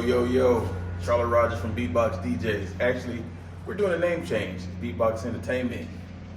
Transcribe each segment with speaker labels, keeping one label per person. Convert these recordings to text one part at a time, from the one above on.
Speaker 1: Yo, Charlotte Rogers from Beatbox DJs. Actually, we're doing a name change, Beatbox Entertainment.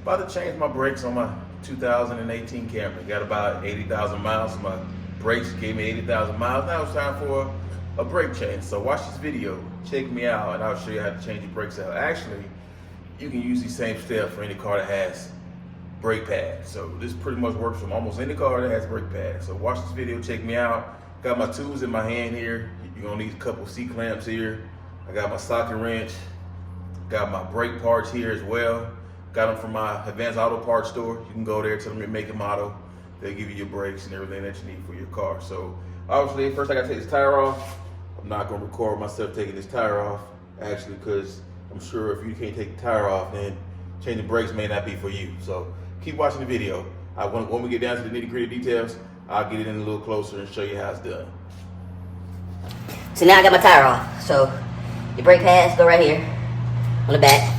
Speaker 1: About to change my brakes on my 2018 Camry. Got about 80,000 miles. My brakes gave me 80,000 miles. Now it's time for a brake change. So watch this video, check me out, and I'll show you how to change your brakes out. Actually, you can use these same steps for any car that has brake pads. So this pretty much works from almost any car that has brake pads. So watch this video, check me out. Got my tools in my hand here. You're gonna need a couple C-clamps here. I got my socket wrench. Got my brake parts here as well. Got them from my Advanced Auto Parts store. You can go there, tell them your make and model. They'll give you your brakes and everything that you need for your car. So obviously, first I gotta take this tire off. I'm not gonna record myself taking this tire off, actually, because I'm sure if you can't take the tire off, then changing brakes may not be for you. So keep watching the video. When we get down to the nitty-gritty details, I'll get it in a little closer and show you how it's done.
Speaker 2: So now I got my tire off. So your brake pads go right here on the back.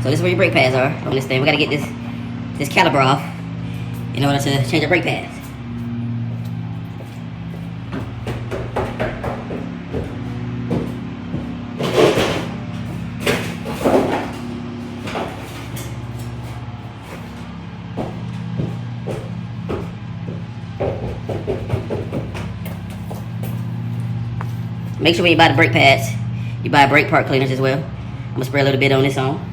Speaker 2: So this is where your brake pads are on this thing. We gotta get this caliper off in order to change the brake pads. Make sure when you buy the brake pads, you buy brake part cleaners as well. I'm gonna spray a little bit on this on.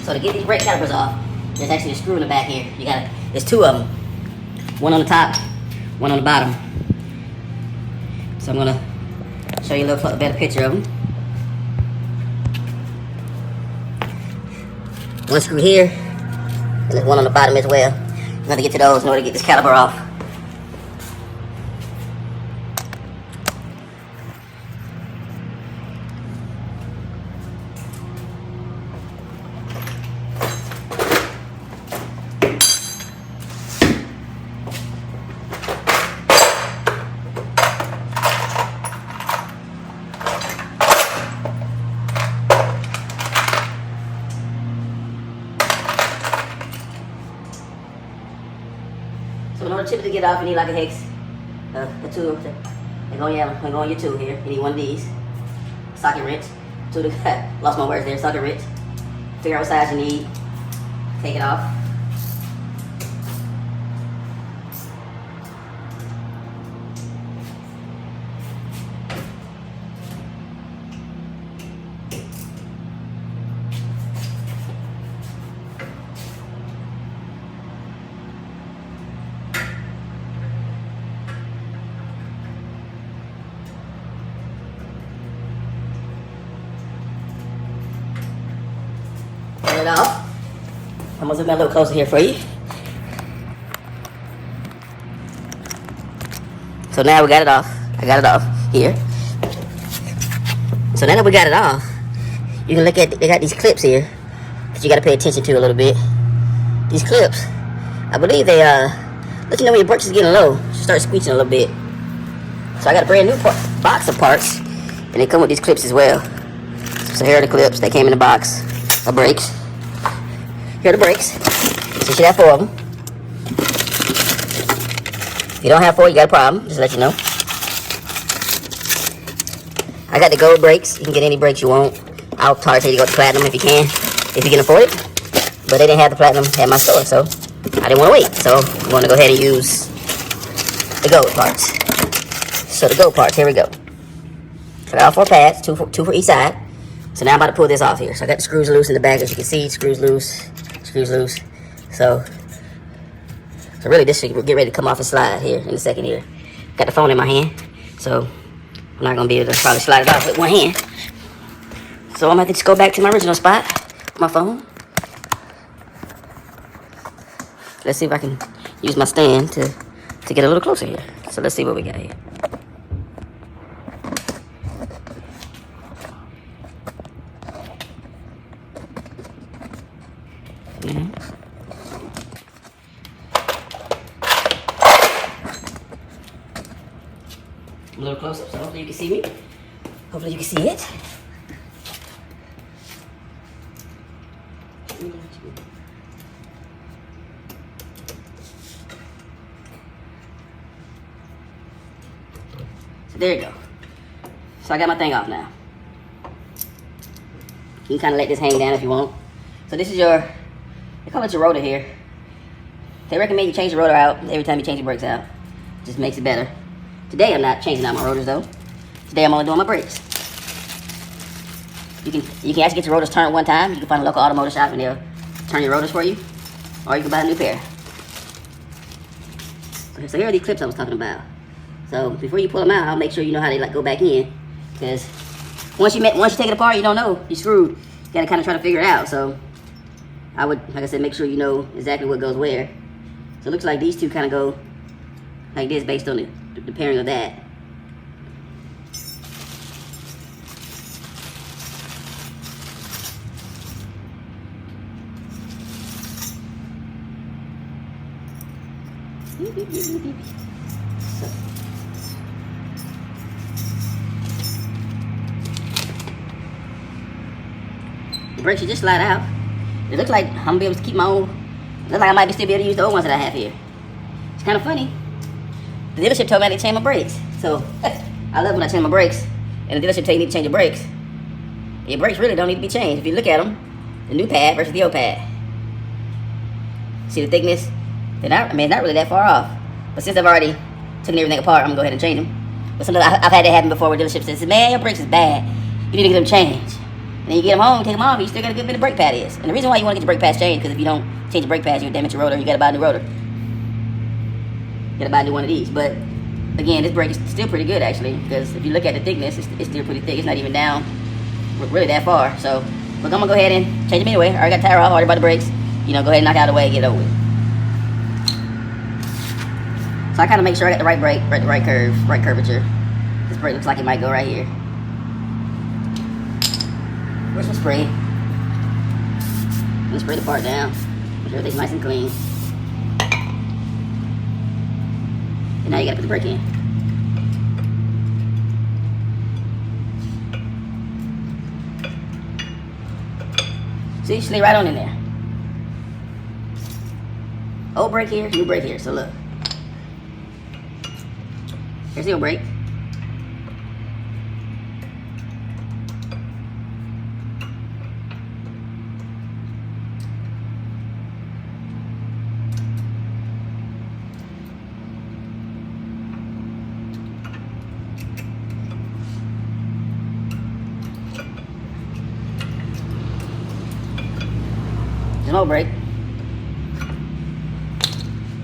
Speaker 2: So to get these brake calipers off, there's actually a screw in the back here. There's two of them. One on the top, one on the bottom. So I'm gonna show you a little better picture of them. One screw here, and there's one on the bottom as well. I'm gonna get to those in order to get this caliper off. So in order to get off, you need like a hex, a tool. They go on your tool here. You need one of these. Socket wrench. Lost my words there. Socket wrench. Figure out what size you need. Take it off. Turn it off. I'm gonna zoom in a little closer here for you. So now we got it off. I got it off here. So now that we got it off, you can look at, they got these clips here that you gotta pay attention to a little bit. These clips, I believe they let you know when your brakes is getting low. You start squeezing a little bit. So I got a brand new box of parts, and they come with these clips as well. So here are the clips. They came in the box of brakes. Here are the brakes. So you should have 4 of them. If you don't have 4, you got a problem. Just to let you know. I got the gold brakes. You can get any brakes you want. I'll tell you to go to platinum if you can afford it. But they didn't have the platinum at my store, so I didn't want to wait. So I'm going to go ahead and use the gold parts. So the gold parts, here we go. So I got all 4 pads, two for each side. So now I'm about to pull this off here. So I got the screws loose in the back, as you can see. Screws loose. So really this should get ready to come off and slide here in a second here. Got the phone in my hand, so I'm not gonna be able to probably slide it off with one hand. So I'm gonna have to just go back to my original spot, my phone. Let's see if I can use my stand to get a little closer here. So let's see what we got here. A little closer, so hopefully you can see me. Hopefully you can see it. So there you go. So I got my thing off now. You can kind of let this hang down if you want. So this is they call it your rotor here. They recommend you change the rotor out every time you change your brakes out. Just makes it better. Today I'm not changing out my rotors though. Today I'm only doing my brakes. You can actually get your rotors turned one time. You can find a local automotive shop and they'll turn your rotors for you. Or you can buy a new pair. So here are these clips I was talking about. So before you pull them out, I'll make sure you know how they go back in. Because once you take it apart, you don't know. You're screwed. You gotta kind of try to figure it out. So I would, like I said, make sure you know exactly what goes where. So it looks like these two kind of go like this based on the pairing of that. So. The brakes should just slide out. It looks like I'm gonna be able to keep my own. It looks like I might still be able to use the old ones that I have here. It's kind of funny. The dealership told me I need to change my brakes. So I love when I change my brakes and the dealership tell you need to change your brakes. Your brakes really don't need to be changed. If you look at them, the new pad versus the old pad. See the thickness? It's not really that far off. But since I've already taken everything apart, I'm gonna go ahead and change them. But sometimes I've had that happen before where dealerships says, man, your brakes is bad. You need to get them changed. And then you get them home, take them off, you still got a good bit of brake pad is. And the reason why you want to get your brake pads changed, because if you don't change your brake pads, you'll damage your rotor, you gotta buy a new rotor. You gotta buy a new one of these. But again, this brake is still pretty good actually, because if you look at the thickness, it's still pretty thick. It's not even down really that far. So look, I'm gonna go ahead and change them anyway. I already got the tire off, already bought the brakes. You know, go ahead and knock it out of the way and get it over with. So I kind of make sure I got the right brake, the right curve, right curvature. This brake looks like it might go right here. Where's my spray? Let me spray the part down. Make sure everything's nice and clean. And now you gotta put the brake in. See, slid right on in there. Old brake here, new brake here. So look. Here's the old brake. There's an old brake.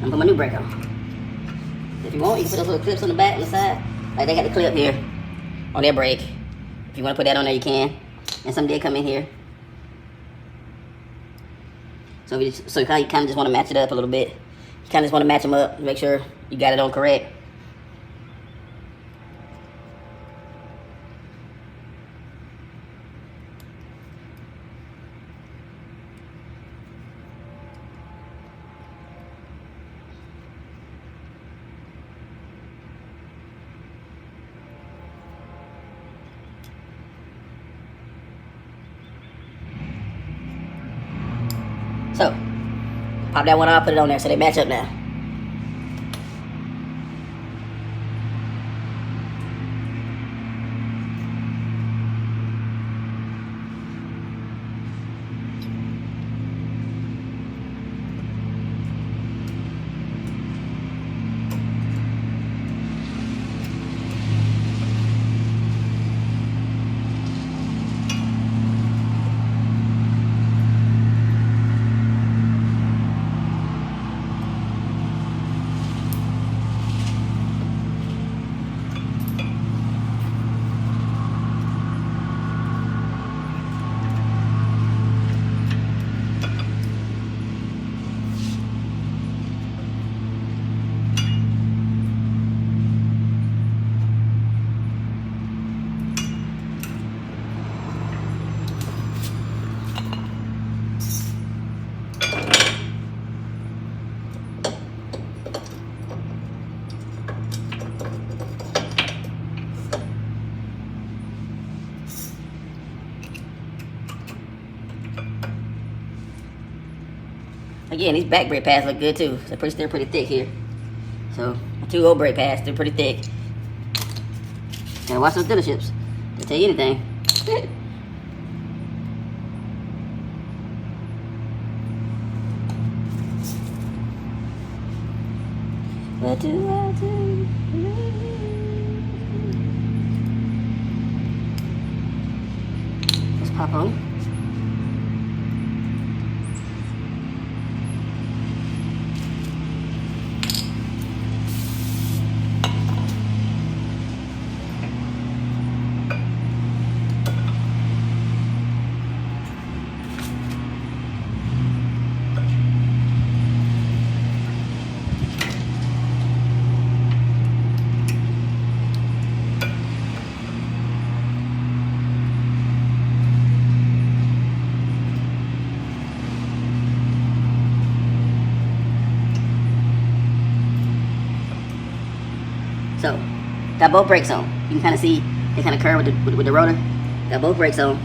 Speaker 2: I'm gonna put my new brake on. If you want, you can put those little clips on the back and the side. Like they got the clip here on their brake. If you want to put that on there, you can. And some did come in here. So you kind of just want to match it up a little bit. You kind of just want to match them up, make sure you got it on correct. So, pop that one off, put it on there so they match up now. Again, these back brake pads look good too. They're pretty thick here. So, my 2 old brake pads, they're pretty thick. Gotta watch those dealerships. They'll tell you anything. What do I do? Let's pop on. So, got both brakes on. You can kind of see they kind of curve with the rotor. Got both brakes on.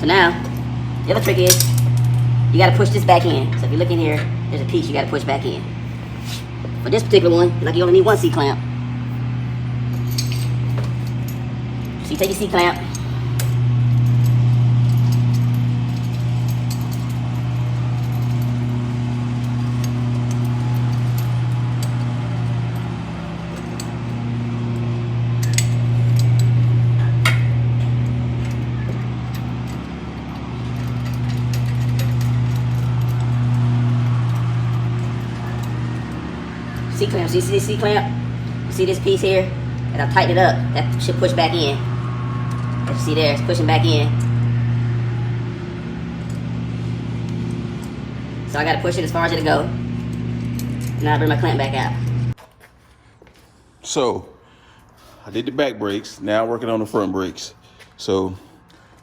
Speaker 2: So now, the other trick is you got to push this back in. So if you look in here, there's a piece you got to push back in. For this particular one, like you only need one C-clamp. So you take your C-clamp. C-clamp, so you see this C-clamp? You see this piece here? And I'll tighten it up. That should push back in. As you see there, it's pushing back in. So I gotta push it as far as it'll go. Now I bring my clamp back out.
Speaker 1: So, I did the back brakes. Now I'm working on the front brakes. So,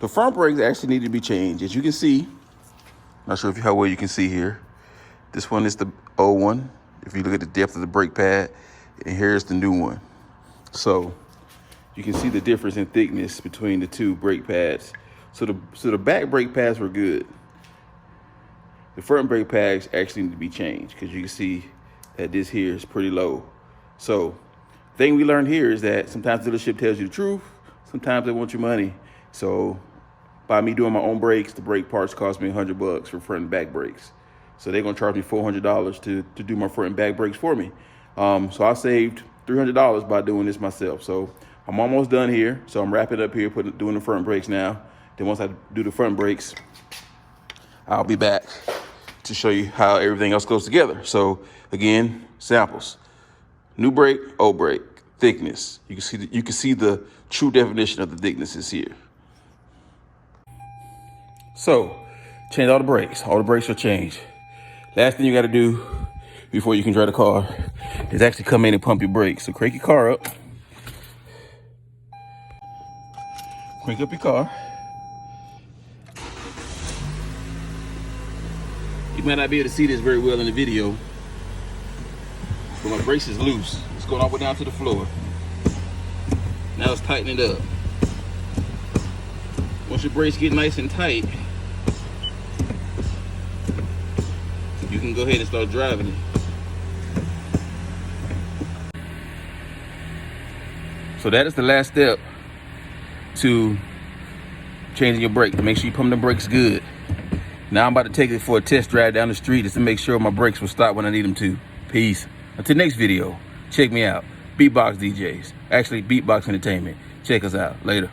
Speaker 1: the front brakes actually need to be changed. As you can see, not sure how well you can see here. This one is the old one. If you look at the depth of the brake pad, and here's the new one. So you can see the difference in thickness between the two brake pads. So the back brake pads were good. The front brake pads actually need to be changed because you can see that this here is pretty low. So the thing we learned here is that sometimes the dealership tells you the truth, sometimes they want your money. So by me doing my own brakes, the brake parts cost me $100 for front and back brakes. So they're gonna charge me $400 to do my front and back brakes for me. So I saved $300 by doing this myself. So I'm almost done here. So I'm wrapping up here, doing the front brakes now. Then once I do the front brakes, I'll be back to show you how everything else goes together. So again, samples: new brake, old brake, thickness. You can see the true definition of the thicknesses here. So change all the brakes. All the brakes are changed. Last thing you got to do before you can drive the car is actually come in and pump your brakes. So crank your car up. Crank up your car. You might not be able to see this very well in the video, but my brakes is loose. It's going all the way down to the floor. Now it's tightening it up. Once your brakes get nice and tight, you can go ahead and start driving it. So that is the last step to changing your brake, to make sure you pump the brakes good. Now I'm about to take it for a test drive down the street just to make sure my brakes will stop when I need them to. Peace. Until next video, check me out. Beatbox DJs. Actually, Beatbox Entertainment. Check us out. Later.